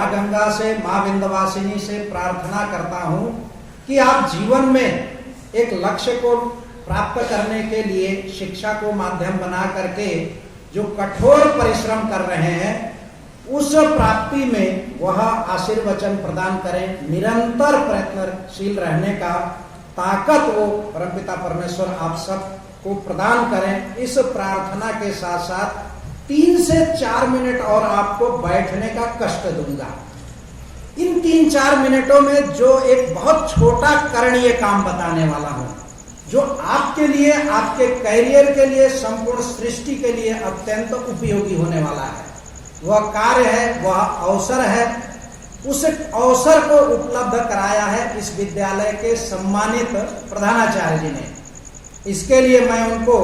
माँ गंगा से, माँ विंध्यवासिनी से प्रार्थना करता हूं कि आप जीवन में एक लक्ष्य को प्राप्त करने के लिए शिक्षा को माध्यम बना करके जो कठोर परिश्रम कर रहे हैं, उस प्राप्ति में वह आशीर्वचन प्रदान करें। निरंतर प्रयत्नशील रहने का ताकत वो परमपिता परमेश्वर आप सबको प्रदान करें। इस प्रार्थना के साथ साथ 3 से 4 मिनट और आपको बैठने का कष्ट दूंगा। इन 3-4 मिनटों में जो एक बहुत छोटा करणीय काम बताने वाला हूं, जो आपके लिए, आपके कैरियर के लिए, संपूर्ण सृष्टि के लिए अत्यंत उपयोगी होने वाला है। वह कार्य है, वह अवसर है। उस अवसर को उपलब्ध कराया है इस विद्यालय के सम्मानित प्रधानाचार्य जी ने। इसके लिए मैं उनको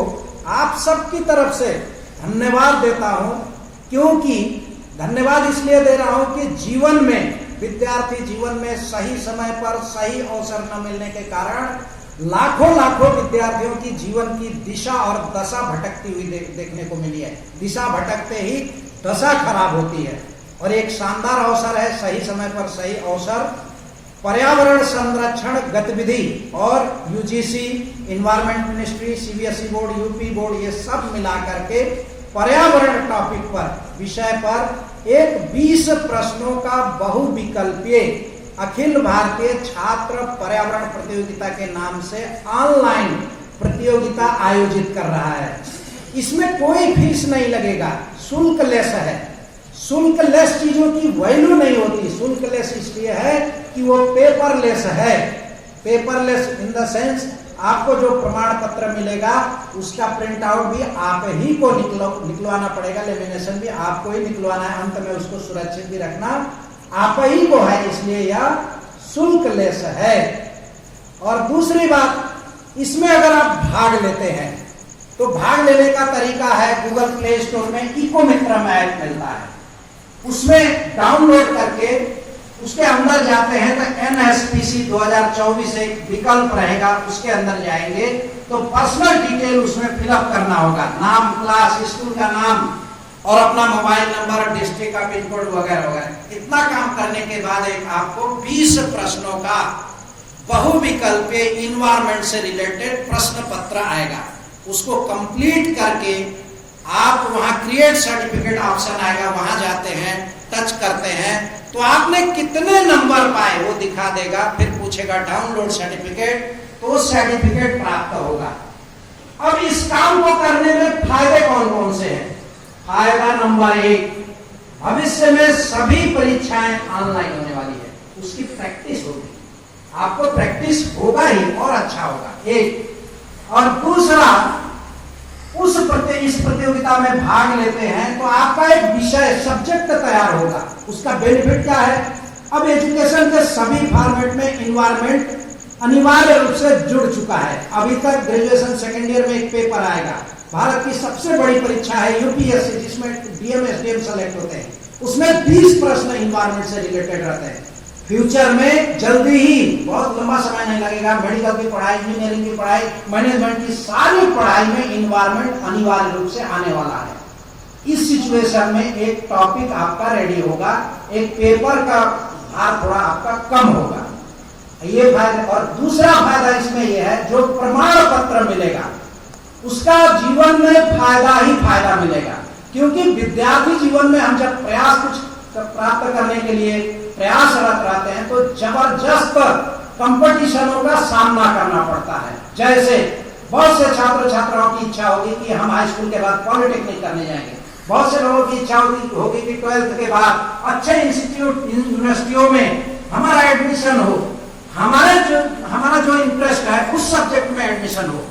आप सबकी तरफ से धन्यवाद देता हूं, क्योंकि धन्यवाद इसलिए दे रहा हूं कि जीवन में, विद्यार्थी जीवन में सही समय पर सही अवसर न मिलने के कारण लाखों विद्यार्थियों की जीवन की दिशा और दशा भटकती हुई देखने को मिली है। दिशा भटकते ही दशा खराब होती है, और एक शानदार अवसर है सही समय पर सही अवसर। पर्यावरण संरक्षण गतिविधि और UGC, environment ministry, CBSE board, UP board, ये सब मिलाकर के पर्यावरण टॉपिक पर, विषय पर एक 20 प्रश्नों का बहुविकल्पीय अखिल भारतीय छात्र पर्यावरण प्रतियोगिता के नाम से ऑनलाइन प्रतियोगिता आयोजित कर रहा है। इसमें कोई फीस नहीं लगेगा, शुल्क लेस है। शुल्क लेस चीजों की वैल्यू नहीं होती। शुल्क लेस इसलिए है कि वो पेपरलेस है। पेपरलेस इन द सेंस आपको जो प्रमाण पत्र मिलेगा उसका प्रिंट आउट भी आप ही को निकलवाना पड़ेगा, लेमिनेशन भी आपको ही निकलवाना है, अंत में उसको सुरक्षित भी रखना आप ही को है, इसलिए यह शुल्क लेस है। और दूसरी बात, इसमें अगर आप भाग लेते हैं तो भाग लेने का तरीका है, गूगल प्ले स्टोर में इकोमित्रम ऐप मिलता है, उसमें डाउनलोड करके उसके अंदर जाते हैं तो एनएसपीसी 2024 एक विकल्प रहेगा, उसके अंदर जाएंगे तो पर्सनल डिटेल उसमें फिलअप करना होगा, नाम, क्लास, स्कूल का नाम और अपना मोबाइल नंबर, डिस्ट्रिक्ट का पिन कोड वगैरह वगैरह। इतना काम करने के बाद एक आपको 20 प्रश्नों का बहुविकल्पीय इन्वायरमेंट से रिलेटेड प्रश्न पत्र आएगा। उसको कंप्लीट करके आप वहां क्रिएट सर्टिफिकेट ऑप्शन आएगा, वहां जाते हैं, टच करते हैं तो आपने कितने नंबर पाए वो दिखा देगा। फिर पूछेगा डाउनलोड सर्टिफिकेट, तो उस सर्टिफिकेट प्राप्त होगा। अब इस काम को करने में फायदे कौन कौन से हैं? फायदा नंबर 1, भविष्य में सभी परीक्षाएं ऑनलाइन होने वाली है, उसकी प्रैक्टिस होगी, आपको प्रैक्टिस होगा ही और अच्छा होगा, एक। और दूसरा, इस प्रतियोगिता में भाग लेते हैं तो आपका एक विषय, सब्जेक्ट तैयार होगा। उसका बेनिफिट क्या है? अब एजुकेशन के सभी फॉर्मेट में इन्वायरमेंट अनिवार्य रूप से जुड़ चुका है। अभी तक ग्रेजुएशन सेकेंड ईयर में एक पेपर आएगा, भारत की सबसे बड़ी परीक्षा है यूपीएससी, जिसमें डीएम एसडीएम सेलेक्ट होते हैं, उसमें 20 प्रश्न इन्वायरमेंट से रिलेटेड रहते हैं। फ्यूचर में जल्दी ही, बहुत लंबा समय नहीं लगेगा, मेडिकल की पढ़ाई, इंजीनियरिंग की पढ़ाई, मैनेजमेंट की सारी पढ़ाई में इन्वायरमेंट अनिवार्य रूप से आने वाला है। इस सिचुएशन में एक टॉपिक आपका रेडी होगा, एक पेपर का भार थोड़ा आपका कम होगा, ये फायदा। और दूसरा फायदा इसमें यह है, जो प्रमाण पत्र मिलेगा उसका जीवन में फायदा ही फायदा मिलेगा। क्योंकि विद्यार्थी जीवन में हम जब प्रयास कुछ प्राप्त करने के लिए प्रयासरत रहते हैं तो जबरदस्त कंपटीशनों का सामना करना पड़ता है। जैसे बहुत से छात्र छात्राओं की इच्छा होगी कि हम हाई स्कूल के बाद पॉलिटेक्निक करने जाएंगे, बहुत से लोगों की इच्छा होगी कि 12th के बाद अच्छे इंस्टीट्यूट, यूनिवर्सिटियों में हमारा एडमिशन हो, हमारा जो इंटरेस्ट है उस सब्जेक्ट में एडमिशन हो।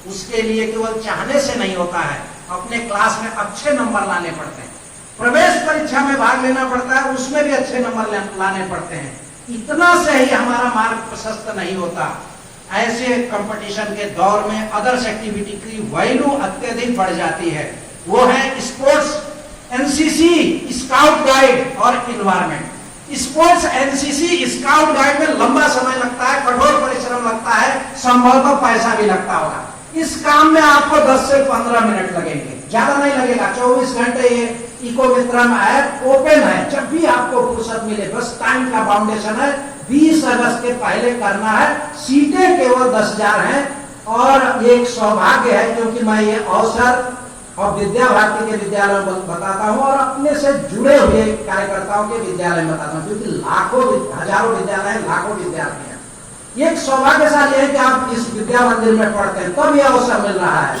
उसके लिए केवल चाहने से नहीं होता है, अपने क्लास में अच्छे नंबर लाने पड़ते हैं, प्रवेश परीक्षा में भाग लेना पड़ता है, उसमें भी अच्छे नंबर लाने पड़ते हैं। इतना से ही हमारा मार्ग प्रशस्त नहीं होता। ऐसे कंपटीशन के दौर में अदर्स एक्टिविटी की वैल्यू अत्यधिक बढ़ जाती है। वो है स्पोर्ट्स, एनसीसी, स्काउट गाइड और environment. Sports, NCC, scout guide में लंबा समय लगता है, कठोर परिश्रम लगता है, संभवतः पैसा भी लगता होगा। इस काम में आपको 10 से 15 मिनट लगेंगे, ज्यादा नहीं लगेगा। 24 घंटे ये इको मित्रम ऐप ओपन है, जब भी आपको फुर्सत मिले, बस टाइम का फाउंडेशन है 20 अगस्त के पहले करना है। सीटें केवल 10,000 हैं और ये एक सौभाग्य है क्योंकि मैं ये अवसर और विद्या भारती के विद्यालय में बताता हूँ और अपने से जुड़े हुए कार्यकर्ताओं के विद्यालय में बताता हूँ, क्योंकि लाखों हजारों विद्यालय हैं, लाखों विद्यार्थी हैं। ये एक सौभाग्यशाली है कि आप इस विद्या मंदिर में पढ़ते हैं, तब यह अवसर मिल रहा है।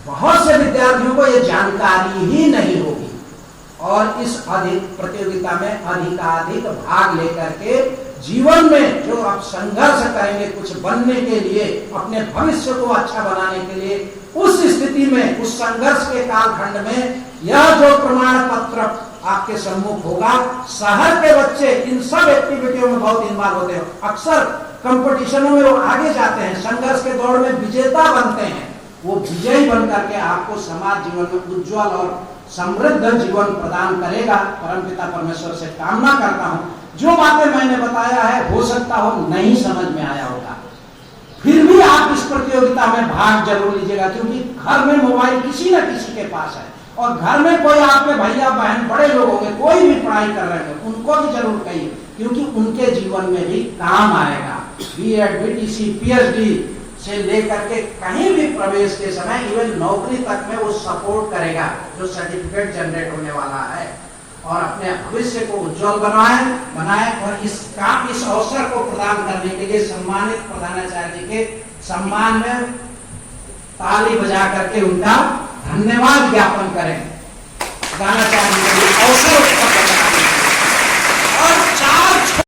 बहुत से विद्यार्थियों को यह जानकारी ही नहीं होगी और इस प्रतियोगिता में अधिकाधिक भाग लेकर के जीवन में जो आप संघर्ष करेंगे कुछ बनने के लिए, अपने भविष्य को अच्छा बनाने के लिए, उस स्थिति में, उस संघर्ष के कालखंड में यह जो प्रमाण पत्र आपके सम्मुख होगा, शहर के बच्चे इन सब एक्टिविटियों में बहुत इन्वॉल्व होते हैं, अक्सर कंपटीशनों में वो आगे जाते हैं, संघर्ष के दौड़ में विजेता बनते हैं। वो विजयी बन करके आपको समाज जीवन में उज्जवल और समृद्ध जीवन प्रदान करेगा। परमपिता परमेश्वर से कामना करता हूं जो बातें मैंने बताया है, हो सकता हो नहीं समझ में आया होगा, फिर भी आप इस प्रतियोगिता में भाग जरूर लीजिएगा, क्योंकि घर में मोबाइल किसी न किसी के पास है और घर में कोई आपके भैया बहन बड़े लोग होंगे, कोई भी पढ़ाई कर रहे हैं, उनको भी जरूर कहिए, क्योंकि उनके जीवन में भी काम आएगा। बीएड, बीटीसी, पीएचडी से लेकर के कहीं भी प्रवेश के समय, इवन नौकरी तक में वो सपोर्ट करेगा जो सर्टिफिकेट जनरेट होने वाला है, और अपने भविष्य को उज्जवल बनाए और इस अवसर को प्रदान करने के लिए सम्मानित प्रधानाचार्य जी के सम्मान में ताली बजा करके उनका धन्यवाद ज्ञापन करें। प्रधानाचार्य जी अवसर